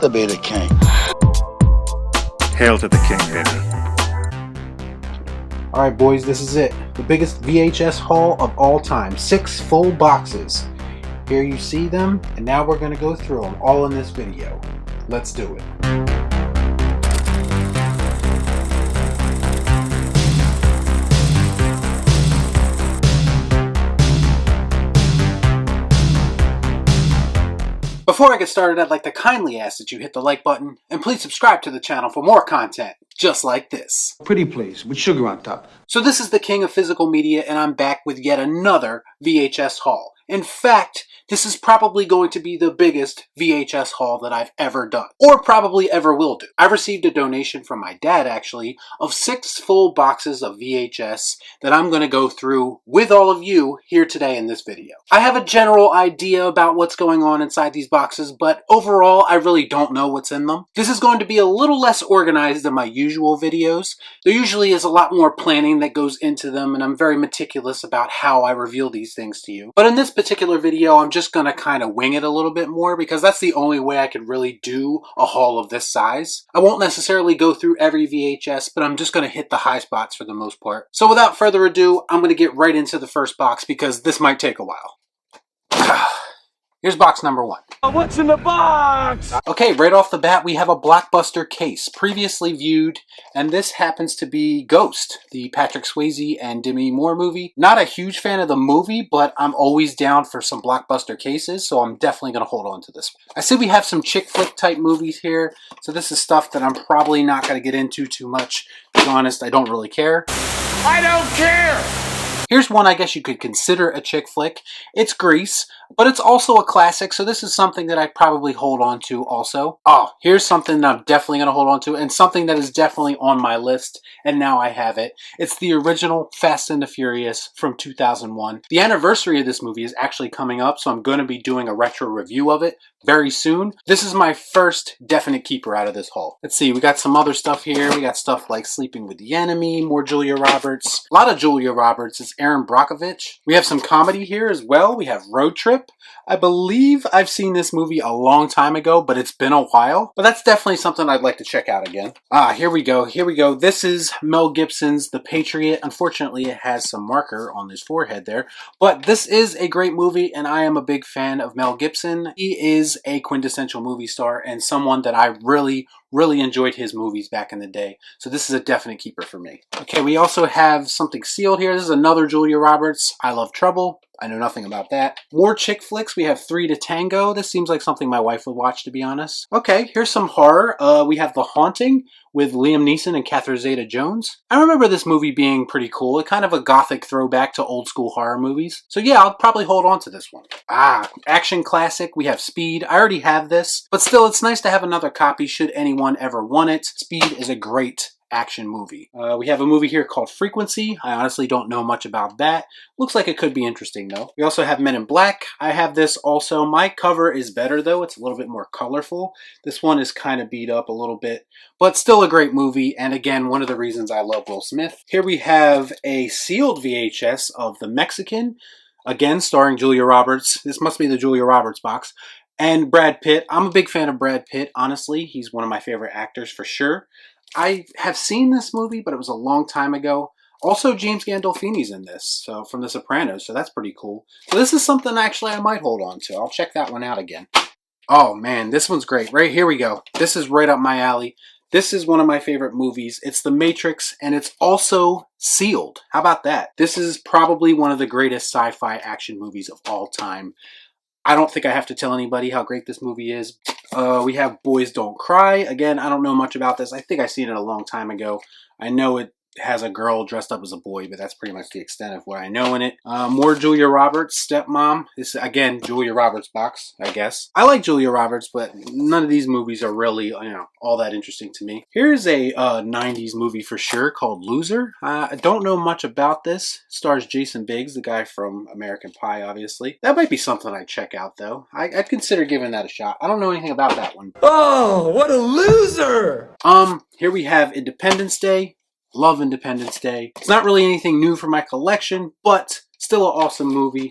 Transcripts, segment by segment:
to be the king. Hail to the king, baby. Alright boys, this is it. The biggest VHS haul of all time. 6 full boxes. Here you see them, and now we're going to go through them all in this video. Let's do it. Before I get started, I'd like to kindly ask that you hit the like button, and please subscribe to the channel for more content just like this. Pretty please, with sugar on top. So this is the king of physical media, and I'm back with yet another VHS haul. In fact, this is probably going to be the biggest VHS haul that I've ever done, or probably ever will do. I received a donation from my dad, actually, of 6 full boxes of VHS that I'm going to go through with all of you here today in this video. I have a general idea about what's going on inside these boxes, but overall, I really don't know what's in them. This is going to be a little less organized than my usual videos. There usually is a lot more planning that goes into them, and I'm very meticulous about how I reveal these things to you. But in this particular video, I'm just going to kind of wing it a little bit more because that's the only way I could really do a haul of this size. I won't necessarily go through every VHS, but I'm just going to hit the high spots for the most part. So without further ado, I'm going to get right into the first box because this might take a while. Here's box number 1. What's in the box? Okay, right off the bat, we have a blockbuster case, previously viewed, and this happens to be Ghost, the Patrick Swayze and Demi Moore movie. Not a huge fan of the movie, but I'm always down for some blockbuster cases, so I'm definitely going to hold on to this one. I see we have some chick flick type movies here, so this is stuff that I'm probably not going to get into too much. To be honest, I don't really care. I don't care! Here's one I guess you could consider a chick flick. It's Grease, but it's also a classic, so this is something that I'd probably hold on to also. Oh, here's something that I'm definitely going to hold on to, and something that is definitely on my list, and now I have it. It's the original Fast and the Furious from 2001. The anniversary of this movie is actually coming up, so I'm going to be doing a retro review of it very soon. This is my first definite keeper out of this haul. Let's see, we got some other stuff here. We got stuff like Sleeping with the Enemy, more Julia Roberts. A lot of Julia Roberts. It's Erin Brockovich. We have some comedy here as well. We have Road Trip. I believe I've seen this movie a long time ago, but it's been a while. But that's definitely something I'd like to check out again. Here we go. Here we go. This is Mel Gibson's The Patriot. Unfortunately, it has some marker on his forehead there. But this is a great movie, and I am a big fan of Mel Gibson. He is a quintessential movie star and someone that I really enjoyed his movies back in the day. So this is a definite keeper for me. Okay, we also have something sealed here. This is another Julia Roberts, I Love Trouble. I know nothing about that. More chick flicks. We have 3 to Tango. This seems like something my wife would watch, to be honest. Okay, here's some horror. We have The Haunting with Liam Neeson and Catherine Zeta-Jones. I remember this movie being pretty cool. It's kind of a gothic throwback to old school horror movies. So yeah, I'll probably hold on to this one. Action classic. We have Speed. I already have this, but still, it's nice to have another copy should anyone ever want it. Speed is a great action movie. We have a movie here called Frequency. I honestly don't know much about that. Looks like it could be interesting though. We also have Men in Black. I have this also. My cover is better though. It's a little bit more colorful. This one is kind of beat up a little bit, but still a great movie. And again, one of the reasons I love Will Smith. Here we have a sealed VHS of The Mexican. Again, starring Julia Roberts. This must be the Julia Roberts box. And Brad Pitt. I'm a big fan of Brad Pitt, honestly. He's one of my favorite actors for sure. I have seen this movie, but it was a long time ago. Also, James Gandolfini's in this, so from The Sopranos, so that's pretty cool. So this is something actually I might hold on to. I'll check that one out again. Oh man, this one's great. Right, here we go. This is right up my alley. This is one of my favorite movies. It's The Matrix, and it's also sealed. How about that? This is probably one of the greatest sci-fi action movies of all time. I don't think I have to tell anybody how great this movie is. We have Boys Don't Cry. Again, I don't know much about this. I think I've seen it a long time ago. I know it has a girl dressed up as a boy, but that's pretty much the extent of what I know in it. More Julia Roberts, Stepmom. This is, again, Julia Roberts box, I guess. I like Julia Roberts, but none of these movies are really, all that interesting to me. Here's a 90s movie for sure called Loser. I don't know much about this. It stars Jason Biggs, the guy from American Pie, obviously. That might be something I'd check out, though. I'd consider giving that a shot. I don't know anything about that one. Oh, what a loser! Here we have Independence Day. Love Independence Day. It's not really anything new for my collection, but still an awesome movie.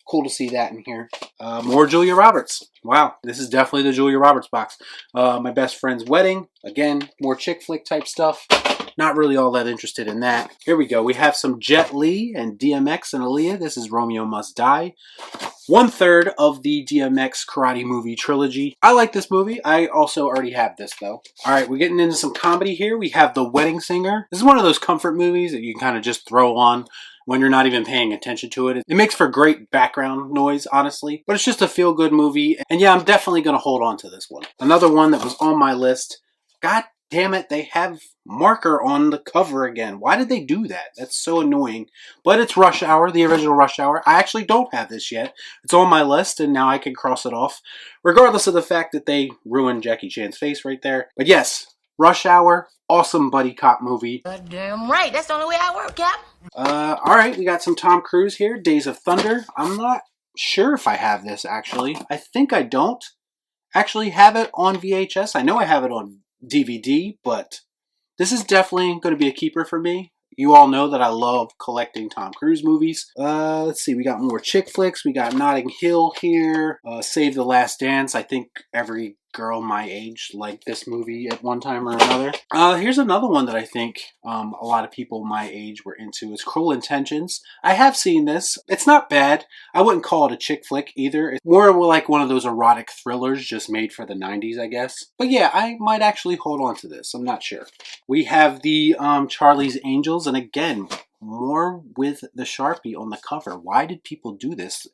Cool to see that in here. More Julia Roberts. Wow, this is definitely the Julia Roberts box. My Best Friend's Wedding. Again, more chick flick type stuff. Not really all that interested in that. Here we go. We have some Jet Li and DMX and Aaliyah. This is Romeo Must Die. 1/3 of the DMX karate movie trilogy. I like this movie. I also already have this though. All right, we're getting into some comedy here. We have The Wedding Singer. This is one of those comfort movies that you can kind of just throw on when you're not even paying attention to it. It makes for great background noise, honestly, but it's just a feel-good movie. And yeah, I'm definitely going to hold on to this one. Another one that was on my list. God damn it, they have marker on the cover again. Why did they do that? That's so annoying. But it's Rush Hour, the original Rush Hour. I actually don't have this yet. It's on my list, and now I can cross it off, regardless of the fact that they ruined Jackie Chan's face right there. But yes, Rush Hour, awesome buddy cop movie. Damn right, that's the only way I work, Cap. Alright, we got some Tom Cruise here, Days of Thunder. I'm not sure if I have this, actually. I think I don't actually have it on VHS. I know I have it on DVD, but this is definitely going to be a keeper for me. You all know that I love collecting Tom Cruise movies. Let's see, we got more chick flicks. We got Notting Hill here. Save the Last Dance. I think every girl my age liked this movie at one time or another. Here's another one that I think a lot of people my age were into. Is Cruel Intentions. I have seen this. It's not bad. I wouldn't call it a chick flick either. It's more like one of those erotic thrillers just made for the 90s, I guess. But yeah, I might actually hold on to this. I'm not sure. We have the Charlie's Angels, and again, more with the Sharpie on the cover. Why did people do this?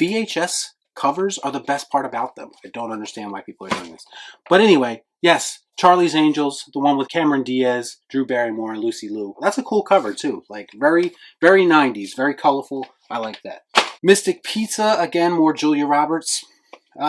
VHS covers are the best part about them. I don't understand why people are doing this. But anyway, yes, Charlie's Angels, the one with Cameron Diaz, Drew Barrymore, and Lucy Liu. That's a cool cover too. Like very, very 90s, very colorful. I like that. Mystic Pizza, again, more Julia Roberts.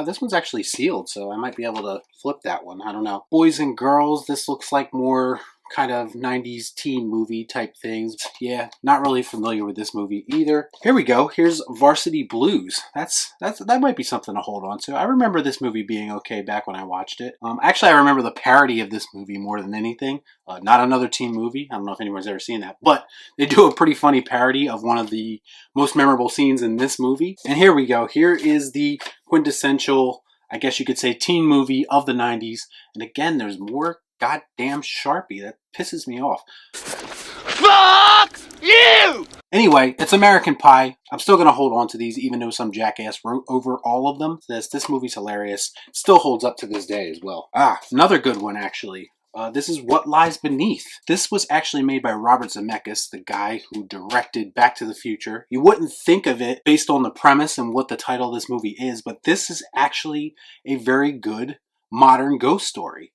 This one's actually sealed, so I might be able to flip that one. I don't know. Boys and Girls, this looks like more kind of 90s teen movie type things. Yeah, not really familiar with this movie either. Here we go. Here's Varsity Blues. That might be something to hold on to. I remember this movie being okay back when I watched it. Actually, I remember the parody of this movie more than anything. Not another teen movie. I don't know if anyone's ever seen that, but they do a pretty funny parody of one of the most memorable scenes in this movie. And here we go. Here is the quintessential, I guess you could say, teen movie of the 90s. And again, there's more goddamn Sharpie. That pisses me off. Fuck you! Anyway, it's American Pie. I'm still going to hold on to these, even though some jackass wrote over all of them. This movie's hilarious. Still holds up to this day as well. Another good one, actually. This is What Lies Beneath. This was actually made by Robert Zemeckis, the guy who directed Back to the Future. You wouldn't think of it based on the premise and what the title of this movie is, but this is actually a very good modern ghost story.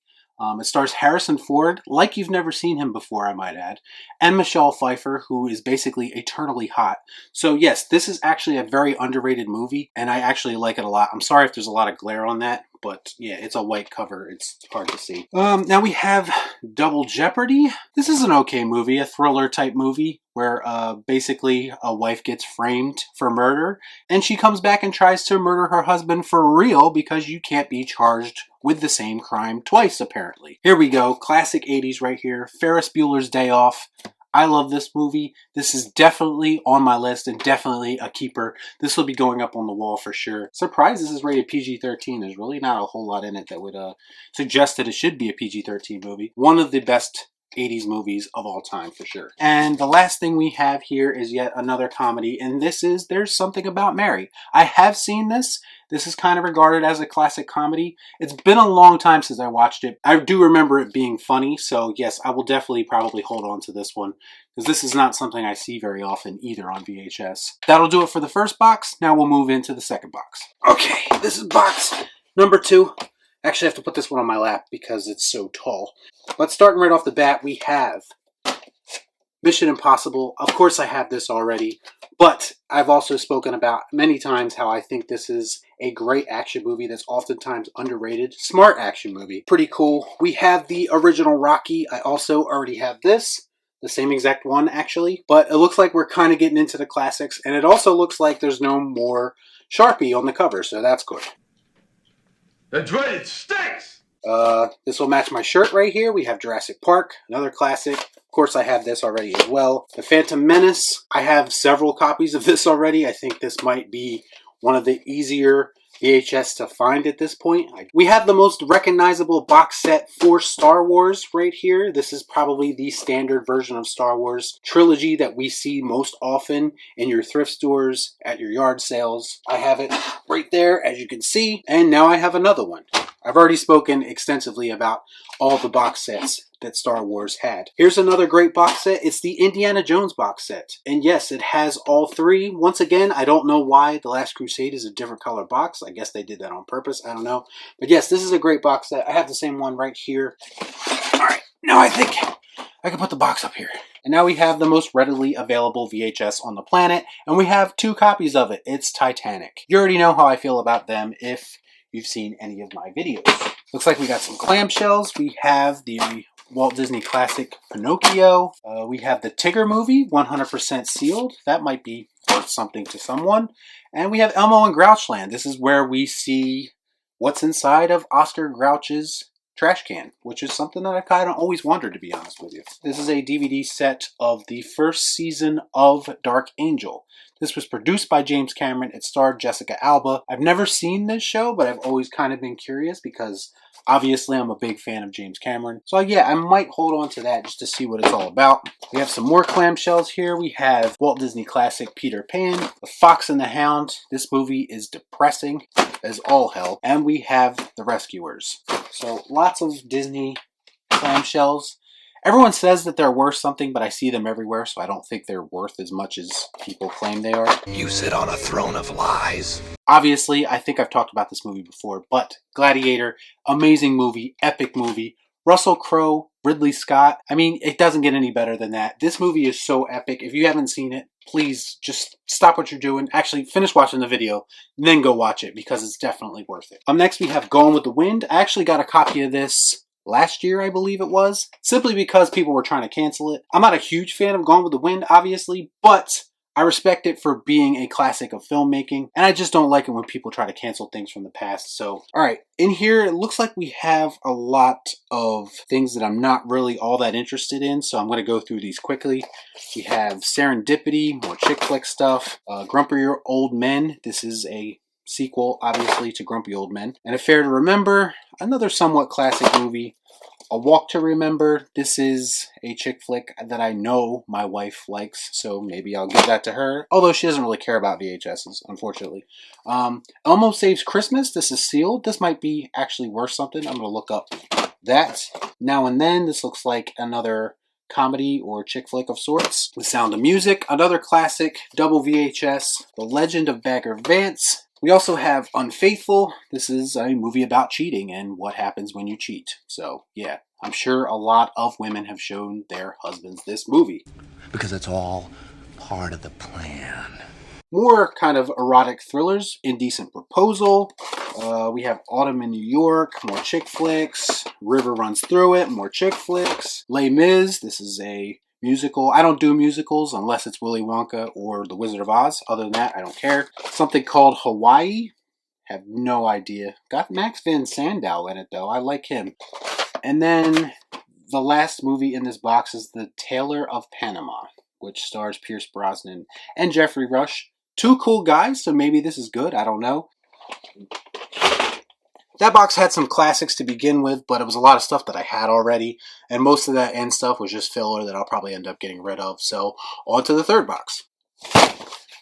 It stars Harrison Ford, like you've never seen him before, I might add, and Michelle Pfeiffer, who is basically eternally hot. So yes, this is actually a very underrated movie, and I actually like it a lot. I'm sorry if there's a lot of glare on that, but yeah, it's a white cover. It's hard to see. Now we have Double Jeopardy. This is an okay movie, a thriller type movie, where basically a wife gets framed for murder, and she comes back and tries to murder her husband for real because you can't be charged with the same crime twice, apparently. Here we go, classic 80s right here, Ferris Bueller's Day Off. I love this movie. This is definitely on my list and definitely a keeper. This will be going up on the wall for sure. Surprised this is rated PG-13. There's really not a whole lot in it that would suggest that it should be a PG-13 movie. One of the best 80s movies of all time for sure. And the last thing we have here is yet another comedy, and this is There's Something About Mary. I have seen this. This is kind of regarded as a classic comedy. It's been a long time since I watched it. I do remember it being funny, so yes, I will definitely probably hold on to this one, because this is not something I see very often either on VHS. That'll do it for the first box. Now we'll move into the second box. Okay, this is box number 2. Actually, I have to put this one on my lap because it's so tall. But starting right off the bat, we have Mission Impossible. Of course, I have this already, but I've also spoken about many times how I think this is a great action movie that's oftentimes underrated. Smart action movie. Pretty cool. We have the original Rocky. I also already have this. The same exact one, actually. But it looks like we're kind of getting into the classics, and it also looks like there's no more Sharpie on the cover, so that's good. That's right, it stinks! This will match my shirt right here. We have Jurassic Park, another classic. Of course, I have this already as well. The Phantom Menace. I have several copies of this already. I think this might be one of the easier VHS to find at this point. We have the most recognizable box set for Star Wars right here. This is probably the standard version of Star Wars trilogy that we see most often in your thrift stores, at your yard sales. I have it right there, as you can see, and now I have another one. I've already spoken extensively about all the box sets that Star Wars had. Here's another great box set. It's the Indiana Jones box set. And yes, it has all three. Once again, I don't know why The Last Crusade is a different color box. I guess they did that on purpose. I don't know. But yes, this is a great box set. I have the same one right here. All right, now I think I can put the box up here. And now we have the most readily available VHS on the planet, and we have 2 copies of it. It's Titanic. You already know how I feel about them if you've seen any of my videos. Looks like we got some clamshells. We have the Walt Disney classic Pinocchio. We have the Tigger movie, 100% sealed. That might be worth something to someone. And we have Elmo and Grouchland. This is where we see what's inside of Oscar Grouch's trash can, which is something that I kind of always wondered, to be honest with you. This is a DVD set of the first season of Dark Angel. This was produced by James Cameron. It starred Jessica Alba. I've never seen this show, but I've always kind of been curious because obviously I'm a big fan of James Cameron. So yeah, I might hold on to that just to see what it's all about. We have some more clamshells here. We have Walt Disney classic Peter Pan, The Fox and the Hound. This movie is depressing as all hell. And we have The Rescuers. So lots of Disney clamshells. Everyone says that they're worth something, but I see them everywhere, so I don't think they're worth as much as people claim they are. You sit on a throne of lies. Obviously, I think I've talked about this movie before, but Gladiator, amazing movie, epic movie. Russell Crowe, Ridley Scott. I mean, it doesn't get any better than that. This movie is so epic. If you haven't seen it, please just stop what you're doing. Actually, finish watching the video, and then go watch it because it's definitely worth it. Up next, we have Gone with the Wind. I actually got a copy of this last year, I believe it was, simply because people were trying to cancel it. I'm not a huge fan of Gone with the Wind, obviously, but I respect it for being a classic of filmmaking, and I just don't like it when people try to cancel things from the past. So, alright, in here, it looks like we have a lot of things that I'm not really all that interested in, so I'm going to go through these quickly. We have Serendipity, more chick flick stuff, Grumpier Old Men. This is a sequel, obviously, to Grumpy Old Men. And Affair to Remember, another somewhat classic movie. A Walk to Remember. This is a chick flick that I know my wife likes, so maybe I'll give that to her. Although she doesn't really care about VHSs, unfortunately. Elmo Saves Christmas. This is sealed. This might be actually worth something. I'm going to look up that. Now and Then. This looks like another comedy or chick flick of sorts. The Sound of Music. Another classic. Double VHS. The Legend of Bagger Vance. We also have Unfaithful. This is a movie about cheating and what happens when you cheat. So, yeah, I'm sure a lot of women have shown their husbands this movie. Because it's all part of the plan. More kind of erotic thrillers. Indecent Proposal. We have Autumn in New York. More chick flicks. River Runs Through It. More chick flicks. Les Mis. This is a musical. I don't do musicals unless it's Willy Wonka or The Wizard of Oz. Other than that, I don't care. Something called Hawaii. Have no idea. Got Max Van Sydow in it, though. I like him. And then the last movie in this box is The Tailor of Panama, which stars Pierce Brosnan and Jeffrey Rush. 2 cool guys, so maybe this is good. I don't know. That box had some classics to begin with, but it was a lot of stuff that I had already, and most of that end stuff was just filler that I'll probably end up getting rid of. So, on to the third box.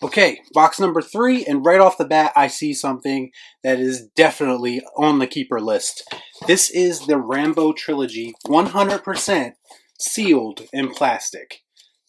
Okay, box number 3, and right off the bat, I see something that is definitely on the keeper list. This is the Rambo trilogy, 100% sealed in plastic.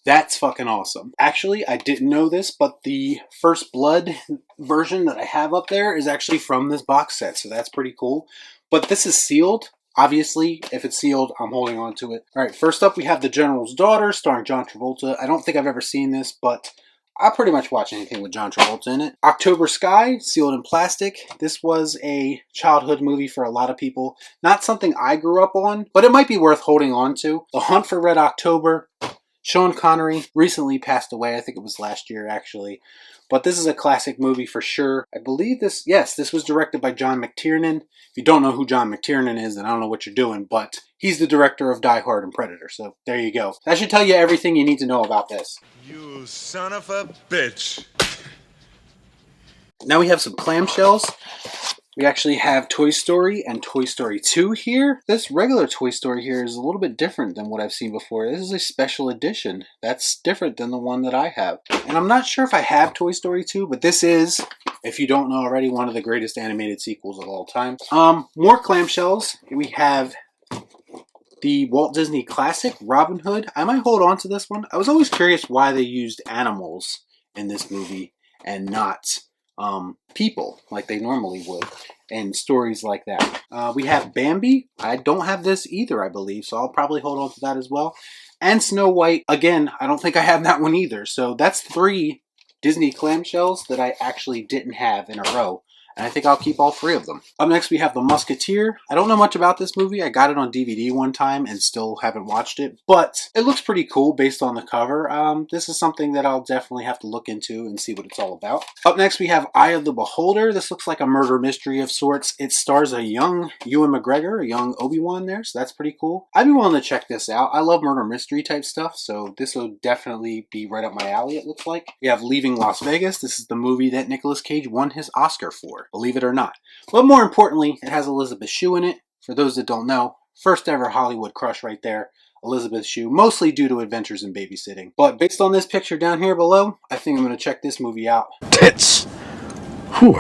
That's fucking awesome. Actually, I didn't know this, but the First Blood version that I have up there is actually from this box set, so that's pretty cool. But this is sealed. Obviously, if it's sealed, I'm holding on to it. Alright, first up we have The General's Daughter, starring John Travolta. I don't think I've ever seen this, but I'll pretty much watch anything with John Travolta in it. October Sky, sealed in plastic. This was a childhood movie for a lot of people. Not something I grew up on, but it might be worth holding on to. The Hunt for Red October. Sean Connery recently passed away. I think it was last year, actually. But this is a classic movie for sure. I believe this, yes, this was directed by John McTiernan. If you don't know who John McTiernan is, then I don't know what you're doing, but he's the director of Die Hard and Predator, so there you go. That should tell you everything you need to know about this. You son of a bitch. Now we have some clamshells. We actually have Toy Story and Toy Story 2 here. This regular Toy Story here is a little bit different than what I've seen before. This is a special edition. That's different than the one that I have. And I'm not sure if I have Toy Story 2, but this is, if you don't know already, one of the greatest animated sequels of all time. More clamshells. We have the Walt Disney Classic, Robin Hood. I might hold on to this one. I was always curious why they used animals in this movie and not people like they normally would, and stories like that. We have Bambi. I don't have this either, I believe, so I'll probably hold on to that as well. And Snow White. Again, I don't think I have that one either. So that's 3 Disney clamshells that I actually didn't have in a row. And I think I'll keep all 3 of them. Up next, we have The Musketeer. I don't know much about this movie. I got it on DVD one time and still haven't watched it. But it looks pretty cool based on the cover. This is something that I'll definitely have to look into and see what it's all about. Up next, we have Eye of the Beholder. This looks like a murder mystery of sorts. It stars a young Ewan McGregor, a young Obi-Wan there. So that's pretty cool. I'd be willing to check this out. I love murder mystery type stuff. So this will definitely be right up my alley, it looks like. We have Leaving Las Vegas. This is the movie that Nicolas Cage won his Oscar for, believe it or not. But more importantly, it has Elizabeth Shue in it. For those that don't know, first ever Hollywood crush right there. Elizabeth Shue, mostly due to Adventures in Babysitting. But based on this picture down here below, I think I'm going to check this movie out. Tits. Whew.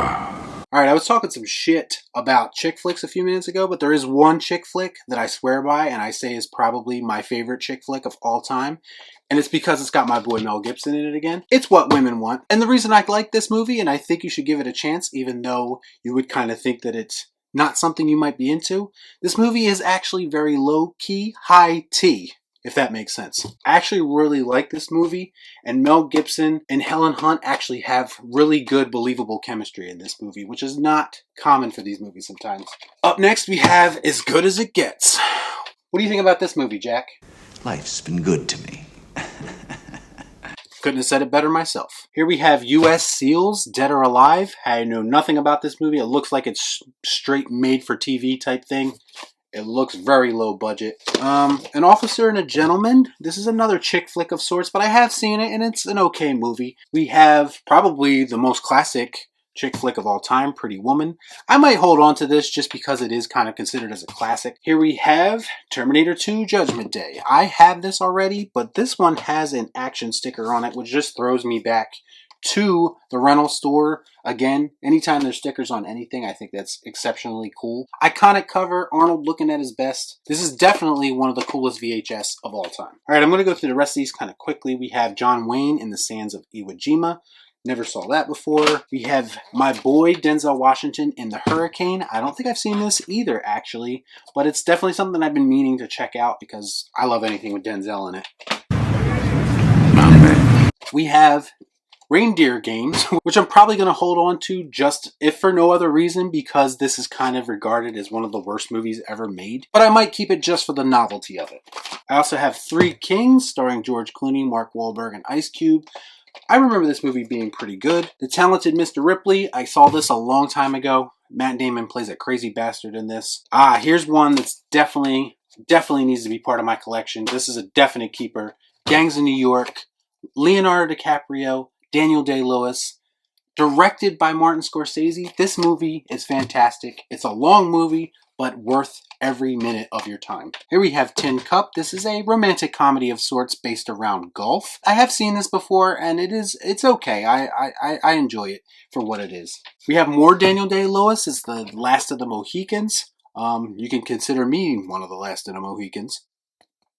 Alright, I was talking some shit about chick flicks a few minutes ago, but there is one chick flick that I swear by, and I say is probably my favorite chick flick of all time. And it's because it's got my boy Mel Gibson in it again. It's What Women Want. And the reason I like this movie, and I think you should give it a chance, even though you would kind of think that it's not something you might be into, this movie is actually very low-key, high-T, if that makes sense. I actually really like this movie, and Mel Gibson and Helen Hunt actually have really good, believable chemistry in this movie, which is not common for these movies sometimes. Up next, we have As Good as It Gets. What do you think about this movie, Jack? Life's been good to me. Couldn't have said it better myself. Here we have U.S. SEALs, Dead or Alive. I know nothing about this movie. It looks like it's straight made for TV type thing. It looks very low budget. An Officer and a Gentleman. This is another chick flick of sorts, but I have seen it and it's an okay movie. We have probably the most classic chick flick of all time, Pretty Woman. I might hold on to this just because it is kind of considered as a classic. Here we have Terminator 2 Judgment Day. I have this already, but this one has an action sticker on it, which just throws me back to the rental store. Again, anytime there's stickers on anything, I think that's exceptionally cool. Iconic cover, Arnold looking at his best. This is definitely one of the coolest VHS of all time. Alright, I'm going to go through the rest of these kind of quickly. We have John Wayne in the Sands of Iwo Jima. Never saw that before. We have my boy Denzel Washington in The Hurricane. I don't think I've seen this either, actually, but it's definitely something I've been meaning to check out because I love anything with Denzel in it. We have Reindeer Games, which I'm probably going to hold on to just if for no other reason because this is kind of regarded as one of the worst movies ever made. But I might keep it just for the novelty of it. I also have Three Kings starring George Clooney, Mark Wahlberg, and Ice Cube. I remember this movie being pretty good. The Talented Mr. Ripley, I saw this a long time ago. Matt Damon plays a crazy bastard in this. Here's one that's definitely needs to be part of my collection. This is a definite keeper. Gangs of New York, Leonardo DiCaprio, Daniel Day-Lewis, directed by Martin Scorsese. This movie is fantastic. It's a long movie, but worth every minute of your time. Here we have Tin Cup. This is a romantic comedy of sorts based around golf. I have seen this before, and it's okay. I enjoy it for what it is. We have more Daniel Day-Lewis. It's The Last of the Mohicans. You can consider me one of the last of the Mohicans.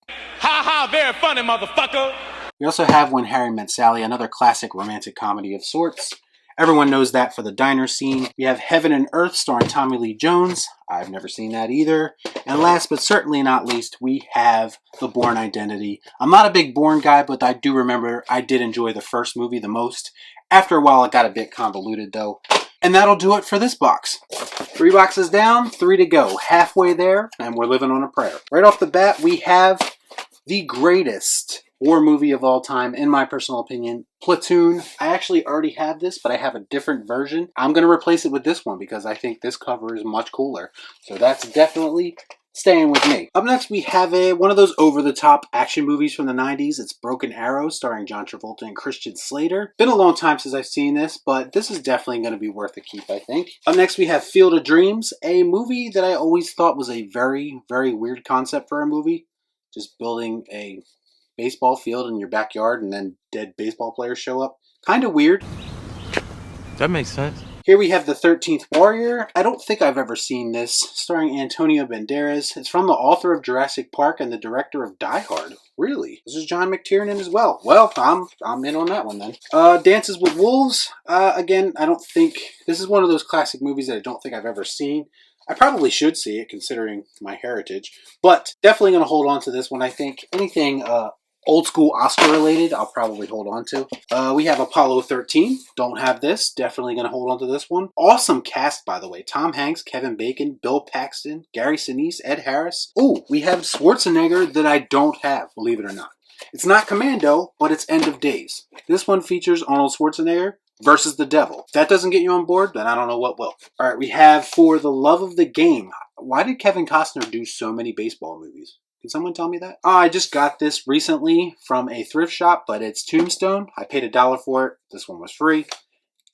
Ha ha, very funny, motherfucker. We also have When Harry Met Sally, another classic romantic comedy of sorts. Everyone knows that for the diner scene. We have Heaven and Earth starring Tommy Lee Jones. I've never seen that either. And last but certainly not least, we have The Bourne Identity. I'm not a big Bourne guy, but I do remember I did enjoy the first movie the most. After a while, it got a bit convoluted though. And that'll do it for this box. 3 boxes down, 3 to go. Halfway there, and we're living on a prayer. Right off the bat, we have the greatest war movie of all time, in my personal opinion, Platoon. I actually already have this, but I have a different version. I'm going to replace it with this one because I think this cover is much cooler. So that's definitely staying with me. Up next, we have one of those over-the-top action movies from the 90s. It's Broken Arrow, starring John Travolta and Christian Slater. Been a long time since I've seen this, but this is definitely going to be worth a keep, I think. Up next, we have Field of Dreams, a movie that I always thought was a very, very weird concept for a movie. Just building a baseball field in your backyard and then dead baseball players show up. Kind of weird. That makes sense. Here we have The 13th Warrior. I don't think I've ever seen this, starring Antonio Banderas. It's from the author of Jurassic Park and the director of Die Hard. Really? This is John McTiernan as well. Well, I'm in on that one then. Dances with Wolves. Again, I don't think... This is one of those classic movies that I don't think I've ever seen. I probably should see it, considering my heritage. But definitely going to hold on to this one. I think anything... old school Oscar related, I'll probably hold on to. We have Apollo 13. Don't have this. Definitely going to hold on to this one. Awesome cast, by the way. Tom Hanks, Kevin Bacon, Bill Paxton, Gary Sinise, Ed Harris. Ooh, we have Schwarzenegger that I don't have, believe it or not. It's not Commando, but it's End of Days. This one features Arnold Schwarzenegger versus the Devil. If that doesn't get you on board, then I don't know what will. Alright, we have For the Love of the Game. Why did Kevin Costner do so many baseball movies? Can someone tell me that? I just got this recently from a thrift shop, but it's Tombstone. I paid $1 for it. This one was free.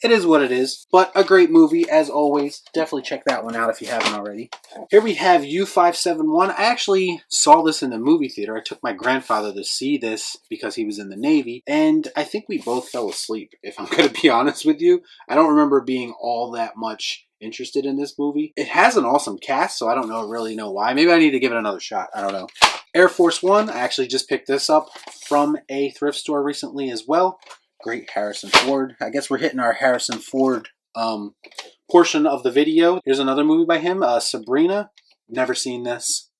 It is what it is, but a great movie as always. Definitely check that one out if you haven't already. Here we have U-571. I actually saw this in the movie theater. I took my grandfather to see this because he was in the Navy, and I think we both fell asleep, if I'm going to be honest with you. I don't remember being all that much interested in this movie. It has an awesome cast, so I don't really know why. Maybe I need to give it another shot. I don't know. Air Force One. I actually just picked this up from a thrift store recently as well. Great Harrison Ford. I guess we're hitting our Harrison Ford portion of the video. Here's another movie by him, Sabrina. Never seen this.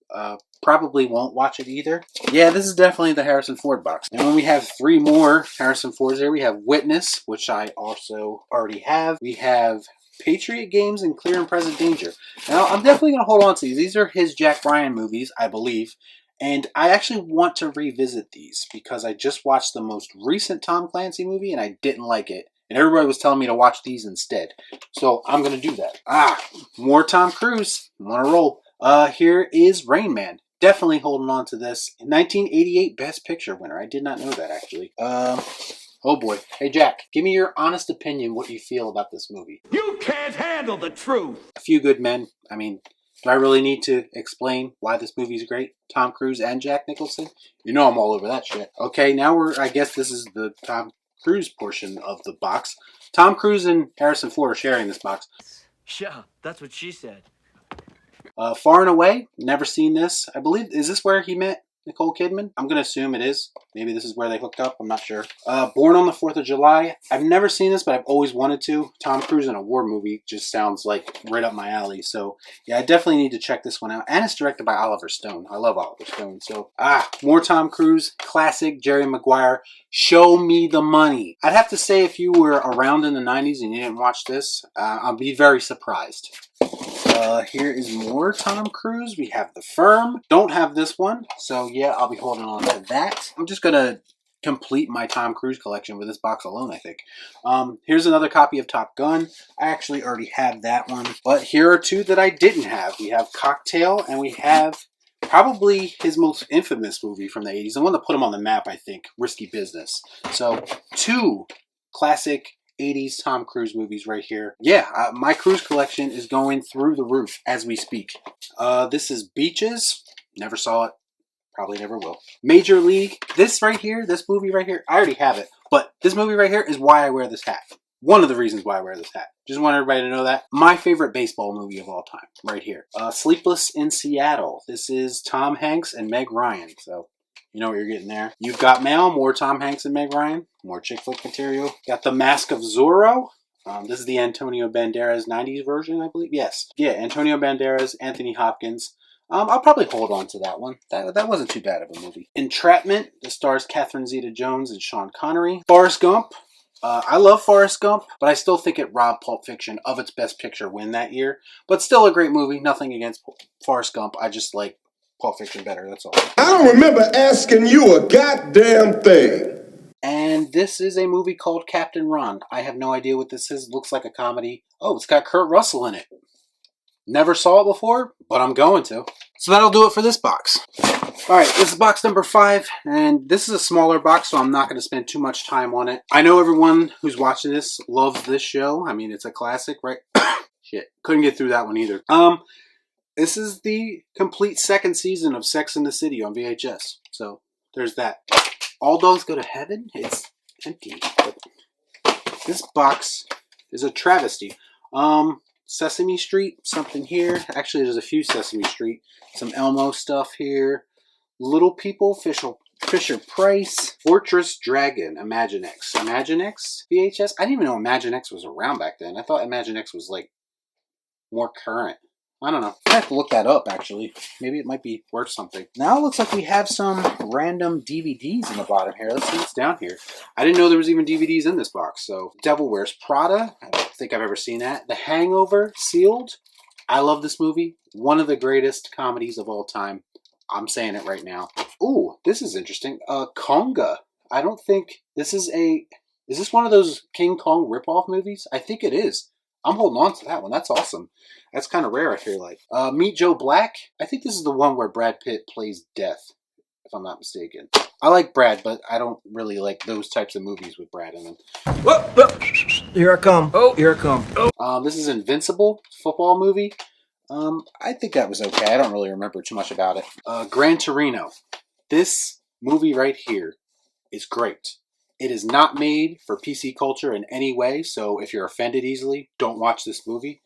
Probably won't watch it either. Yeah, this is definitely the Harrison Ford box. And then we have 3 more Harrison Fords here. We have Witness, which I also already have. We have Patriot Games and Clear and Present Danger. Now, I'm definitely going to hold on to these. These are his Jack Ryan movies, I believe. And I actually want to revisit these because I just watched the most recent Tom Clancy movie and I didn't like it. And everybody was telling me to watch these instead. So I'm going to do that. More Tom Cruise. I'm on a roll. Here is Rain Man. Definitely holding on to this. 1988 Best Picture winner. I did not know that, actually. Oh boy. Hey Jack, give me your honest opinion what you feel about this movie. You can't handle the truth. A Few Good Men. I mean, do I really need to explain why this movie's great? Tom Cruise and Jack Nicholson? You know I'm all over that shit. Okay, now I guess this is the Tom Cruise portion of the box. Tom Cruise and Harrison Ford are sharing this box. Yeah, that's what she said. Far and Away. Never seen this. I believe, is this where he met Nicole Kidman? I'm going to assume it is. Maybe this is where they hooked up. I'm not sure. Born on the 4th of July. I've never seen this, but I've always wanted to. Tom Cruise in a war movie just sounds like right up my alley. So, yeah, I definitely need to check this one out. And it's directed by Oliver Stone. I love Oliver Stone. So, more Tom Cruise. Classic Jerry Maguire. Show me the money. I'd have to say if you were around in the 90s and you didn't watch this, I'd be very surprised. Here is more Tom Cruise. We have The Firm. Don't have this one. So, yeah, I'll be holding on to that. I'm just going to complete my Tom Cruise collection with this box alone, I think. Here's another copy of Top Gun. I actually already have that one. But here are 2 that I didn't have. We have Cocktail, and we have probably his most infamous movie from the 80s. The one that put him on the map, I think, Risky Business. So, 2 classic 80s Tom Cruise movies right here. Yeah, my Cruise collection is going through the roof as we speak. This is Beaches. Never saw it. Probably never will. Major League. This right here, this movie right here, I already have it. But this movie right here is why I wear this hat. One of the reasons why I wear this hat. Just want everybody to know that. My favorite baseball movie of all time. Right here. Sleepless in Seattle. This is Tom Hanks and Meg Ryan. So, you know what you're getting there. You've Got Mail, more Tom Hanks and Meg Ryan. More chick flick material. Got The Mask of Zorro. This is the Antonio Banderas 90s version, I believe. Yes. Yeah, Antonio Banderas, Anthony Hopkins. I'll probably hold on to that one. That wasn't too bad of a movie. Entrapment. This stars Catherine Zeta-Jones and Sean Connery. Forrest Gump. I love Forrest Gump, but I still think it robbed Pulp Fiction of its Best Picture win that year. But still a great movie. Nothing against Forrest Gump. I just like Pulp Fiction better, that's all. I don't remember asking you a goddamn thing. And this is a movie called Captain Ron. I have no idea what this is. Looks like a comedy. Oh, it's got Kurt Russell in it. Never saw it before, but I'm going to. So that'll do it for this box. Alright, this is box number 5, and this is a smaller box, so I'm not going to spend too much time on it. I know everyone who's watching this loves this show. I mean, it's a classic, right? Shit, couldn't get through that one either. This is the complete second season of Sex and the City on VHS. So, there's that. All Dogs Go to Heaven? It's empty. But this box is a travesty. Sesame Street, something here. Actually, there's a few Sesame Street. Some Elmo stuff here. Little People, Fisher Price. Fortress Dragon, Imaginext. Imaginext VHS? I didn't even know Imaginext was around back then. I thought Imaginext was like more current. I don't know. I have to look that up, actually. Maybe it might be worth something. Now it looks like we have some random DVDs in the bottom here. Let's see what's down here. I didn't know there was even DVDs in this box. So, Devil Wears Prada. I don't think I've ever seen that. The Hangover, sealed. I love this movie. One of the greatest comedies of all time. I'm saying it right now. Ooh, this is interesting. Konga. I don't think this is a... Is this one of those King Kong ripoff movies? I think it is. I'm holding on to that one. That's awesome. That's kind of rare, I feel like. Meet Joe Black. I think this is the one where Brad Pitt plays Death, if I'm not mistaken. I like Brad, but I don't really like those types of movies with Brad in them. Whoa, whoa. Here I come. Oh, here I come. Oh. This is Invincible, football movie. I think that was okay. I don't really remember too much about it. Gran Torino. This movie right here is great. It is not made for PC culture in any way, so if you're offended easily, don't watch this movie.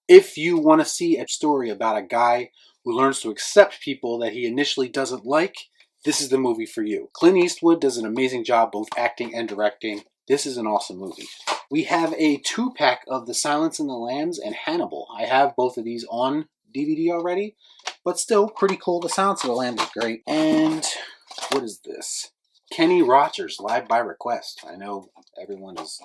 If you want to see a story about a guy who learns to accept people that he initially doesn't like, this is the movie for you. Clint Eastwood does an amazing job both acting and directing. This is an awesome movie. We have a 2-pack of The Silence of the Lambs and Hannibal. I have both of these on DVD already, but still pretty cool. The Silence of the Lambs is great. And what is this? Kenny Rogers, Live by Request. I know everyone is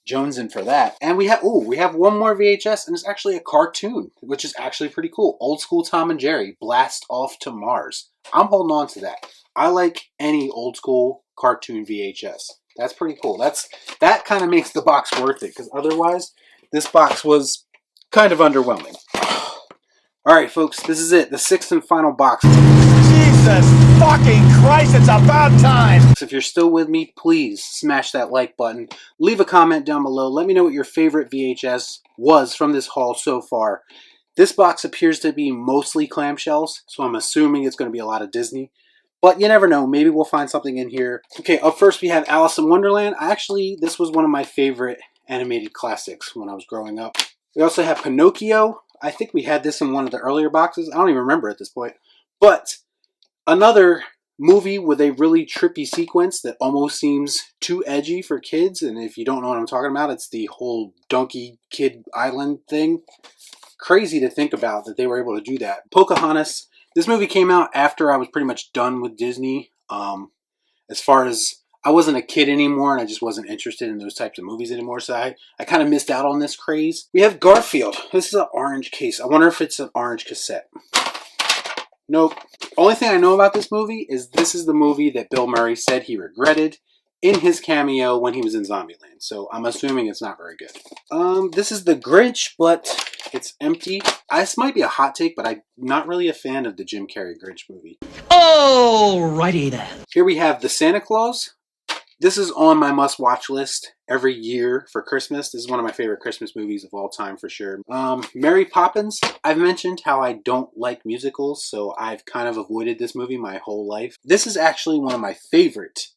jonesing for that. And we have one more VHS, and it's actually a cartoon, which is actually pretty cool. Old school Tom and Jerry, Blast Off to Mars. I'm holding on to that. I like any old school cartoon VHS. That's pretty cool. That kind of makes the box worth it, because otherwise, this box was kind of underwhelming. Alright folks, this is it. The 6th and final box. Jesus fucking Christ, it's about time! So if you're still with me, please smash that like button. Leave a comment down below. Let me know what your favorite VHS was from this haul so far. This box appears to be mostly clamshells, so I'm assuming it's going to be a lot of Disney. But you never know. Maybe we'll find something in here. Okay, up first we have Alice in Wonderland. This was one of my favorite animated classics when I was growing up. We also have Pinocchio. I think we had this in one of the earlier boxes. I don't even remember at this point. But another movie with a really trippy sequence that almost seems too edgy for kids. And if you don't know what I'm talking about, it's the whole Donkey Kid Island thing. Crazy to think about that they were able to do that. Pocahontas. This movie came out after I was pretty much done with Disney. As far as I wasn't a kid anymore and I just wasn't interested in those types of movies anymore. So I kind of missed out on this craze. We have Garfield. This is an orange case. I wonder if it's an orange cassette. Nope. Only thing I know about this movie is this is the movie that Bill Murray said he regretted in his cameo when he was in Zombieland. So I'm assuming it's not very good. This is The Grinch, but it's empty. This might be a hot take, but I'm not really a fan of the Jim Carrey Grinch movie. Alrighty then. Here we have The Santa Claus. This is on my must-watch list every year for Christmas. This is one of my favorite Christmas movies of all time for sure. Mary Poppins. I've mentioned how I don't like musicals, so I've kind of avoided this movie my whole life. This is actually one of my favorite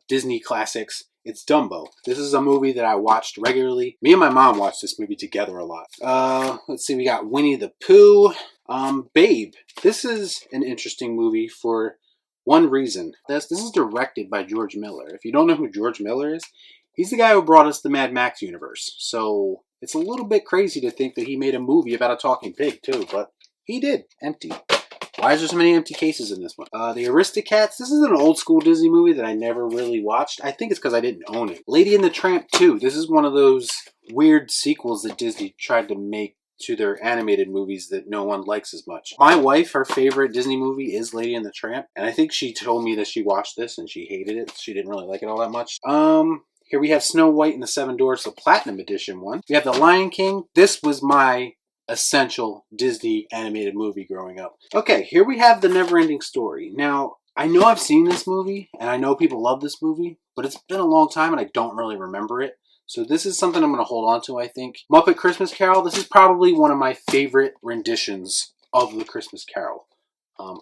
Disney classics. It's Dumbo. This is a movie that I watched regularly. Me and my mom watched this movie together a lot. Let's see, we got Winnie the Pooh. Babe. This is an interesting movie for one reason. This is directed by George Miller. If you don't know who George Miller is, he's the guy who brought us the Mad Max universe. So it's a little bit crazy to think that he made a movie about a talking pig too, but he did. Empty. Why is there so many empty cases in this one? The Aristocats. This is an old school Disney movie that I never really watched. I think it's because I didn't own it. Lady and the Tramp 2. This is one of those weird sequels that Disney tried to make to their animated movies that no one likes as much. My wife, her favorite Disney movie is Lady and the Tramp, and I think she told me that she watched this and she hated it. She didn't really like it all that much. Here we have Snow White and the Seven Dwarfs, the Platinum Edition one. We have The Lion King. This was my essential Disney animated movie growing up. Okay, here we have The Neverending Story. Now, I know I've seen this movie, and I know people love this movie, but it's been a long time and I don't really remember it. So this is something I'm going to hold on to, I think. Muppet Christmas Carol, this is probably one of my favorite renditions of The Christmas Carol.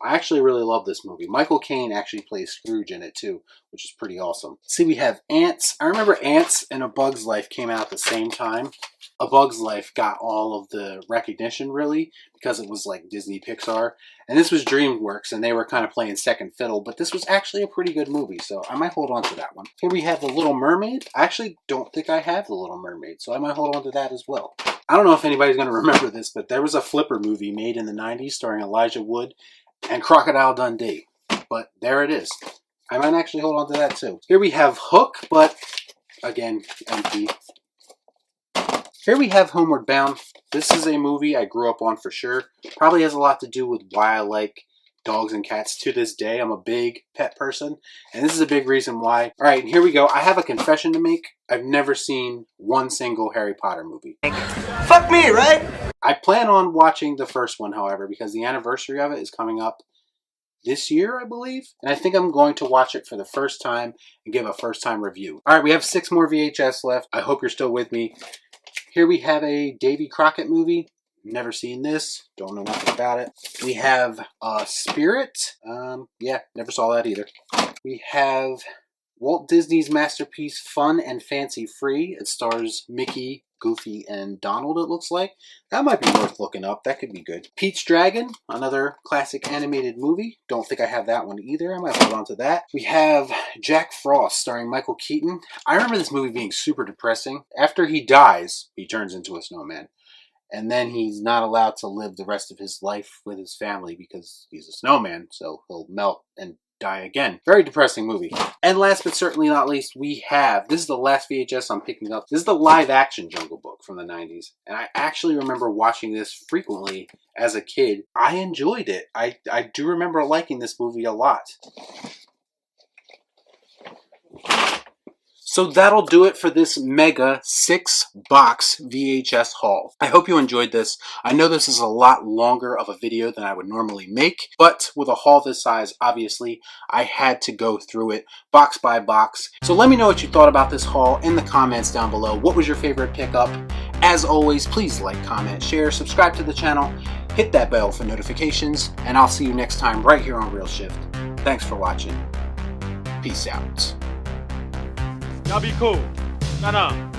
I actually really love this movie. Michael Caine actually plays Scrooge in it too, which is pretty awesome. See, we have Ants. I remember Ants and A Bug's Life came out at the same time. A Bug's Life got all of the recognition, really, because it was like Disney Pixar. And this was DreamWorks, and they were kind of playing second fiddle, but this was actually a pretty good movie, so I might hold on to that one. Here we have The Little Mermaid. I actually don't think I have The Little Mermaid, so I might hold on to that as well. I don't know if anybody's going to remember this, but there was a Flipper movie made in the 90s starring Elijah Wood and Crocodile Dundee. But there it is. I might actually hold on to that too. Here we have Hook, but again, empty. Here we have Homeward Bound. This is a movie I grew up on for sure. Probably has a lot to do with why I like dogs and cats to this day. I'm a big pet person, and this is a big reason why. All right, here we go. I have a confession to make. I've never seen one single Harry Potter movie. Fuck me, right? I plan on watching the first one, however, because the anniversary of it is coming up this year, I believe. And I think I'm going to watch it for the first time and give a first-time review. All right, we have 6 more VHS left. I hope you're still with me. Here we have a Davy Crockett movie. Never seen this. Don't know nothing about it. We have Spirit. Yeah, never saw that either. We have Walt Disney's masterpiece, Fun and Fancy Free. It stars Mickey, Goofy, and Donald, it looks like. That might be worth looking up. That could be good. Pete's Dragon, another classic animated movie. Don't think I have that one either. I might hold on to that. We have Jack Frost, starring Michael Keaton. I remember this movie being super depressing. After he dies, he turns into a snowman. And then he's not allowed to live the rest of his life with his family because he's a snowman, so he'll melt and die again. Very depressing movie. And last but certainly not least, we have, this is the last VHS I'm picking up. This is the live action Jungle Book from the 90s. And I actually remember watching this frequently as a kid. I enjoyed it. I do remember liking this movie a lot. So that'll do it for this mega 6-box VHS haul. I hope you enjoyed this. I know this is a lot longer of a video than I would normally make, but with a haul this size, obviously, I had to go through it box by box. So let me know what you thought about this haul in the comments down below. What was your favorite pickup? As always, please like, comment, share, subscribe to the channel, hit that bell for notifications, and I'll see you next time right here on Real Shift. Thanks for watching. Peace out. Y'all be cool. Nah.